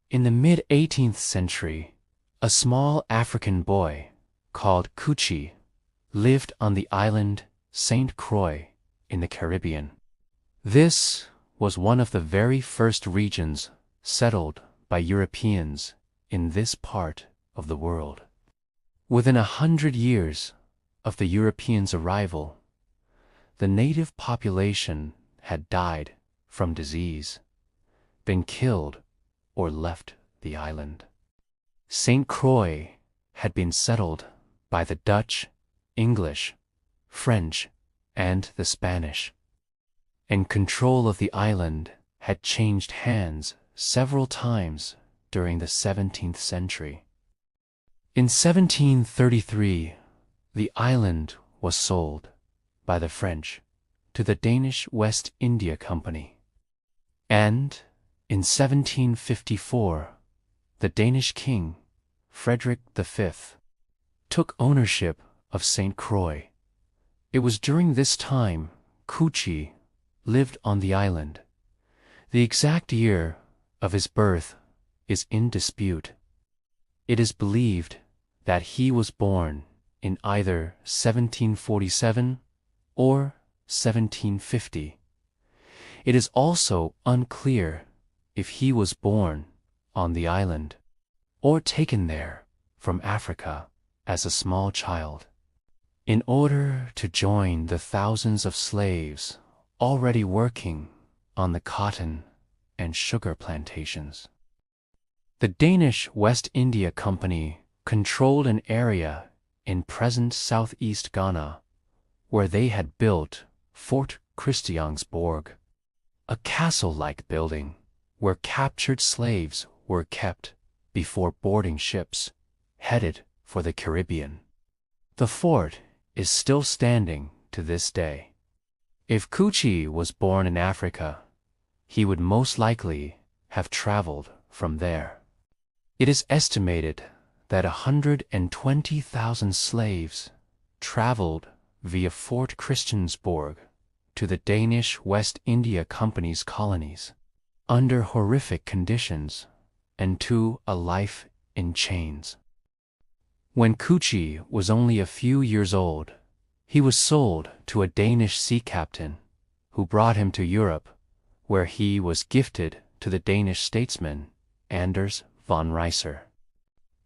In the mid-18th century, a small African boy called Kuchi lived on the island St. Croix in the Caribbean. This was one of the very first regions settled by Europeans in this part of the world. Within 100 years of the Europeans' arrival, the native population had died from disease, been killed, or left the island. St. Croix had been settled by the Dutch, English, French, and the Spanish, and control of the island had changed hands several times during the 17th century. In 1733, the island was sold by the French to the Danish West India Company, and in 1754, the Danish king, Frederick V, took ownership of St. Croix. It was during this time Kuchi lived on the island. The exact year of his birth is in dispute. It is believed that he was born in either 1747 or 1750. It is also unclear if he was born on the island or taken there from Africa as a small child, in order to join the thousands of slaves already working on the cotton and sugar plantations. The Danish West India Company controlled an area in present southeast Ghana where they had built Fort Christiansborg, a castle-like building where captured slaves were kept before boarding ships headed for the Caribbean. The fort is still standing to this day. If Kuchi was born in Africa, he would most likely have traveled from there. It is estimated that 120,000 slaves traveled via Fort Christiansborg to the Danish West India Company's colonies under horrific conditions and to a life in chains. When Kuchi was only a few years old, he was sold to a Danish sea captain who brought him to Europe, where he was gifted to the Danish statesman Anders von Reiser.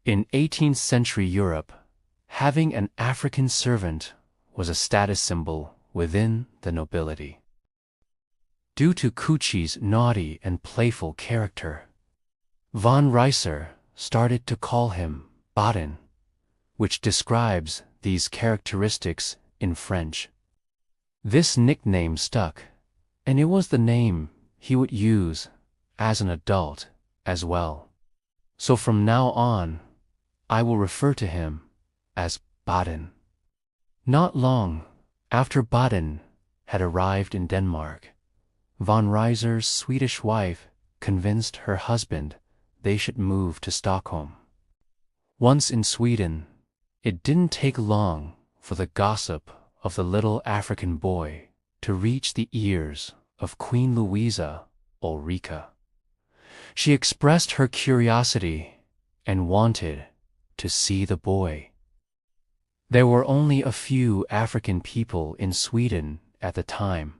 In 18th century Europe, having an African servant was a status symbol within the nobility. Due to Kuchi's naughty and playful character, von Reiser started to call him Badin, which describes these characteristics in French. This nickname stuck, and it was the name he would use as an adult as well. So from now on, I will refer to him as Badin. Not long after Badin had arrived in Denmark, von Reiser's Swedish wife convinced her husband they should move to Stockholm. Once in Sweden, it didn't take long for the gossip of the little African boy to reach the ears of Queen Louisa Ulrika. She expressed her curiosity and wanted to see the boy. There were only a few African people in Sweden at the time,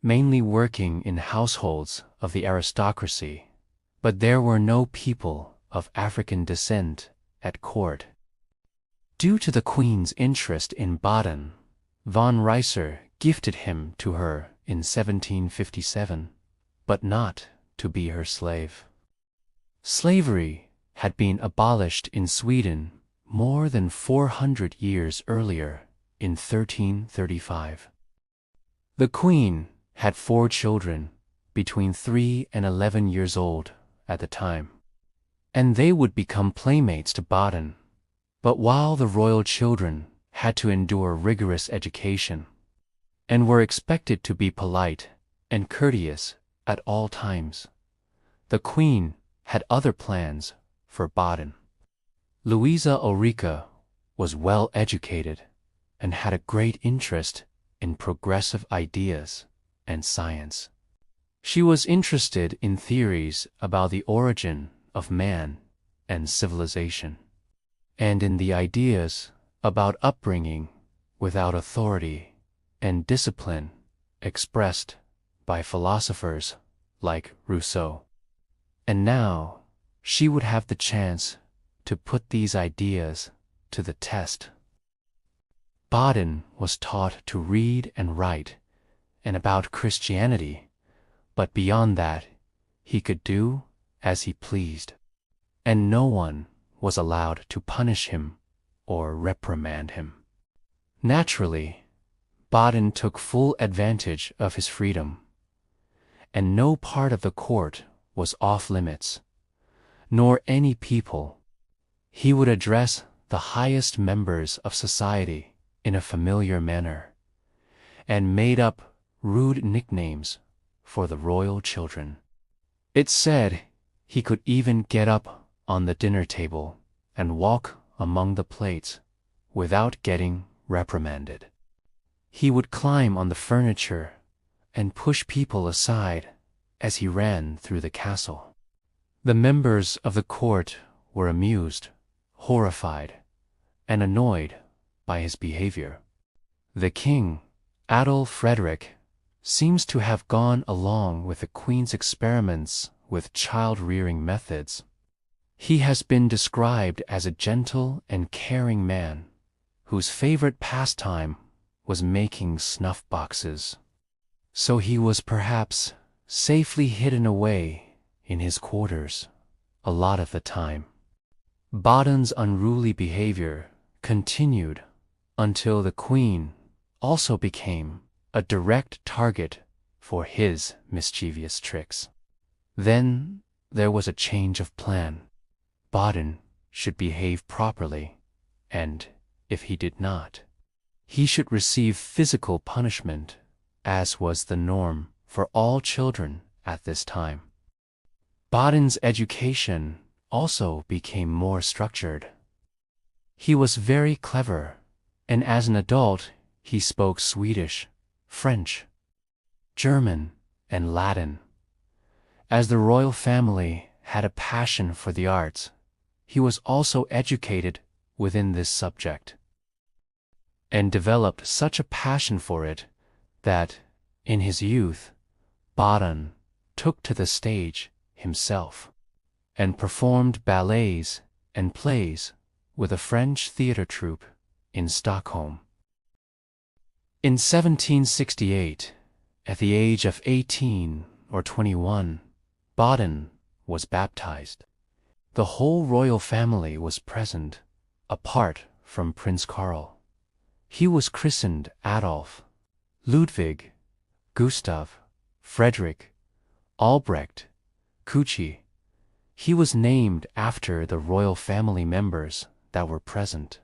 mainly working in households of the aristocracy, but there were no people of African descent at court. Due to the Queen's interest in Badin, von Reiser gifted him to her in 1757, but not to be her slave. Slavery had been abolished in Sweden more than 400 years earlier in 1335. The Queen had 4 children between 3 and 11 years old at the time, and they would become playmates to Badin. But while the royal children had to endure rigorous education and were expected to be polite and courteous at all times, the Queen had other plans for Badin. Louisa Ulrika was well educated and had a great interest in progressive ideas and science. She was interested in theories about the origin of man and civilization, and in the ideas about upbringing without authority and discipline expressed by philosophers like Rousseau. And now she would have the chance to put these ideas to the test. Badin was taught to read and write and about Christianity, but beyond that, he could do as he pleased, and no one was allowed to punish him or reprimand him. Naturally, Badin took full advantage of his freedom, and no part of the court was off limits, nor any people. He would address the highest members of society in a familiar manner, and made up rude nicknames for the royal children. It's said he could even get up on the dinner table and walk among the plates without getting reprimanded. He would climb on the furniture and push people aside as he ran through the castle. The members of the court were amused, horrified, and annoyed by his behavior. The king, Adolf Frederick, seems to have gone along with the queen's experiments with child-rearing methods. He has been described as a gentle and caring man whose favorite pastime was making snuff boxes. So he was perhaps safely hidden away in his quarters a lot of the time. Badin's unruly behavior continued until the queen also became a direct target for his mischievous tricks. Then there was a change of plan. Badin should behave properly, and if he did not, he should receive physical punishment, as was the norm for all children at this time. Badin's education also became more structured. He was very clever, and as an adult he spoke Swedish, French, German, and Latin. As the royal family had a passion for the arts, he was also educated within this subject, and developed such a passion for it that, in his youth, Badin took to the stage himself and performed ballets and plays with a French theater troupe in Stockholm. In 1768, at the age of 18 or 21, Badin was baptized. The whole royal family was present, apart from Prince Karl. He was christened Adolf, Ludwig, Gustav, Frederick, Albrecht, Kuchi. He was named after the royal family members that were present.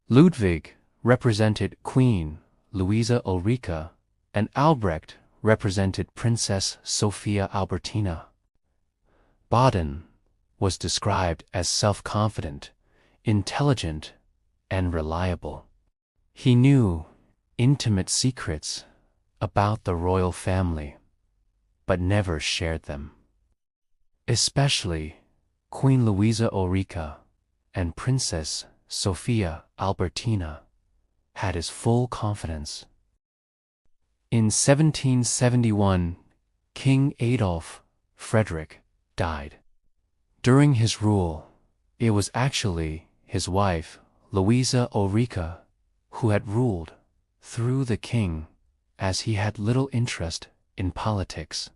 Ludwig represented Queen Louisa Ulrika, and Albrecht represented Princess Sophia Albertina. Badin was described as self-confident, intelligent, and reliable. He knew intimate secrets about the royal family, but never shared them. Especially Queen Louisa Ulrika and Princess Sophia Albertina had his full confidence. In 1771, King Adolf Frederick died. During his rule, it was actually his wife, Louisa Ulrika, who had ruled through the king, as he had little interest in politics.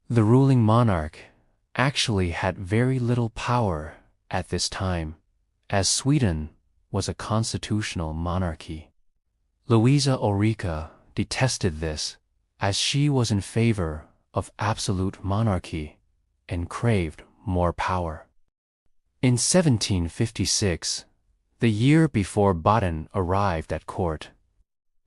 The ruling monarch actually had very little power at this time, as Sweden was a constitutional monarchy. Louisa Ulrika detested this, as she was in favor of absolute monarchy and craved more power. In 1756, the year before Badin arrived at court,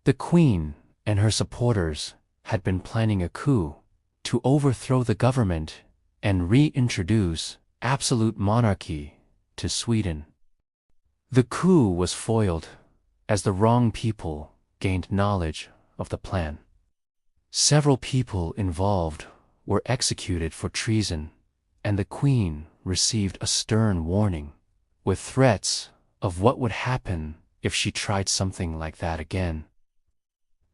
the queen and her supporters had been planning a coup to overthrow the government and reintroduce absolute monarchy to Sweden. The coup was foiled as the wrong people gained knowledge of the plan. Several people involved were executed for treason, and the queen received a stern warning, with threats of what would happen if she tried something like that again.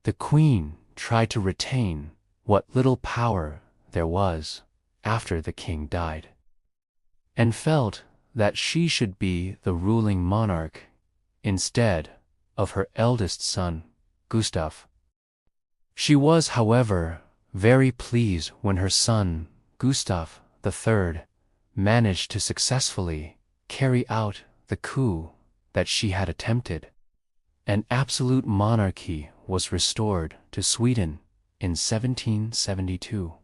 The queen tried to retain what little power there was after the king died, and felt that she should be the ruling monarch instead of her eldest son, Gustav. She was, however, very pleased when her son, Gustav III, managed to successfully carry out the coup that she had attempted. An absolute monarchy was restored to Sweden in 1772.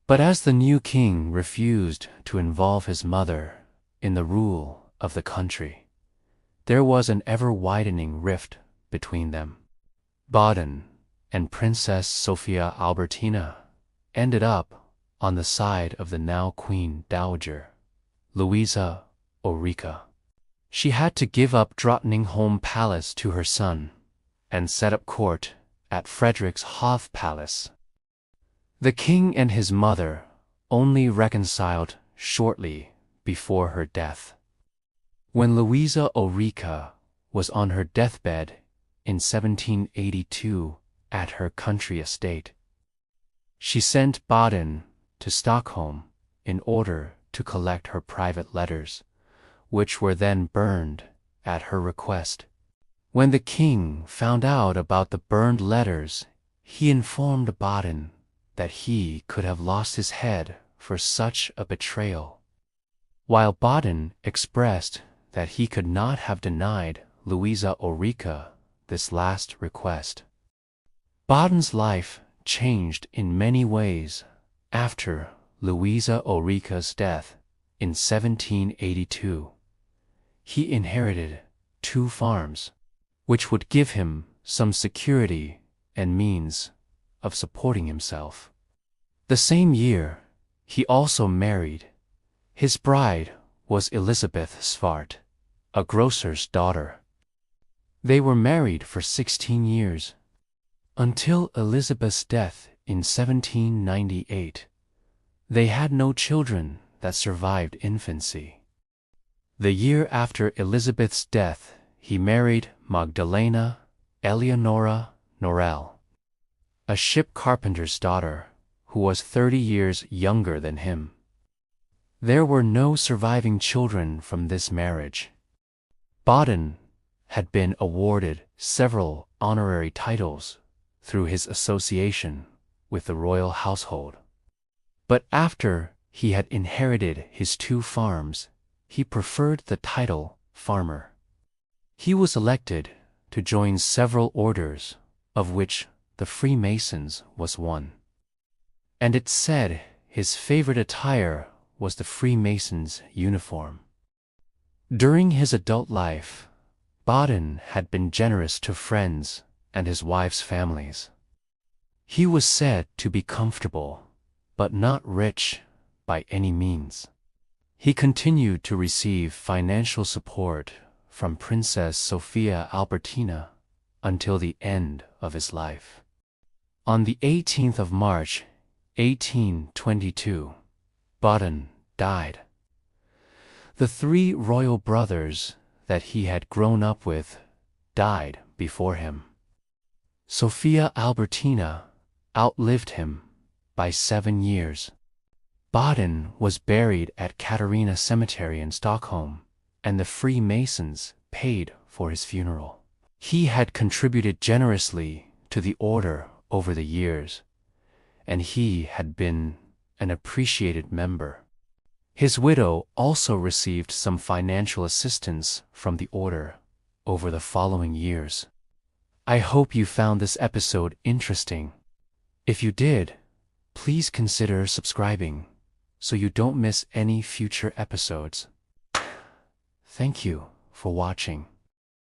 But as the new king refused to involve his mother in the rule of the country, there was an ever-widening rift between them. Badin and Princess Sophia Albertina ended up on the side of the now Queen Dowager, Louisa Ulrika. She had to give up Drottningholm Palace to her son and set up court at Frederikshof Palace. The king and his mother only reconciled shortly before her death. When Louisa Ulrika was on her deathbed in 1782 at her country estate, she sent Badin to Stockholm in order to collect her private letters, which were then burned at her request. When the king found out about the burned letters, he informed Badin that he could have lost his head for such a betrayal, while Badin expressed that he could not have denied Louisa Ulrika this last request. Badin's life changed in many ways after Louisa Ulrika's death in 1782. He inherited 2 farms, which would give him some security and means of supporting himself. The same year, he also married. His bride was Elizabeth Svart, a grocer's daughter. They were married for 16 years, until Elizabeth's death in 1798. They had no children that survived infancy. The year after Elizabeth's death, he married Magdalena Eleonora Norell, a ship carpenter's daughter who was 30 years younger than him. There were no surviving children from this marriage. Badin had been awarded several honorary titles through his association with the royal household. But after he had inherited his 2 farms, he preferred the title farmer. He was elected to join several orders, of which the Freemasons was one. And it's said his favorite attire was the Freemasons' uniform. During his adult life, Badin had been generous to friends and his wife's families. He was said to be comfortable, but not rich by any means. He continued to receive financial support from Princess Sophia Albertina until the end of his life. On the 18th of March, 1822, Badin died. The 3 royal brothers that he had grown up with died before him. Sophia Albertina outlived him by 7 years. Badin was buried at Katarina Cemetery in Stockholm, and the Freemasons paid for his funeral. He had contributed generously to the order over the years, and he had been an appreciated member. His widow also received some financial assistance from the order over the following years. I hope you found this episode interesting. If you did, please consider subscribing so you don't miss any future episodes. Thank you for watching.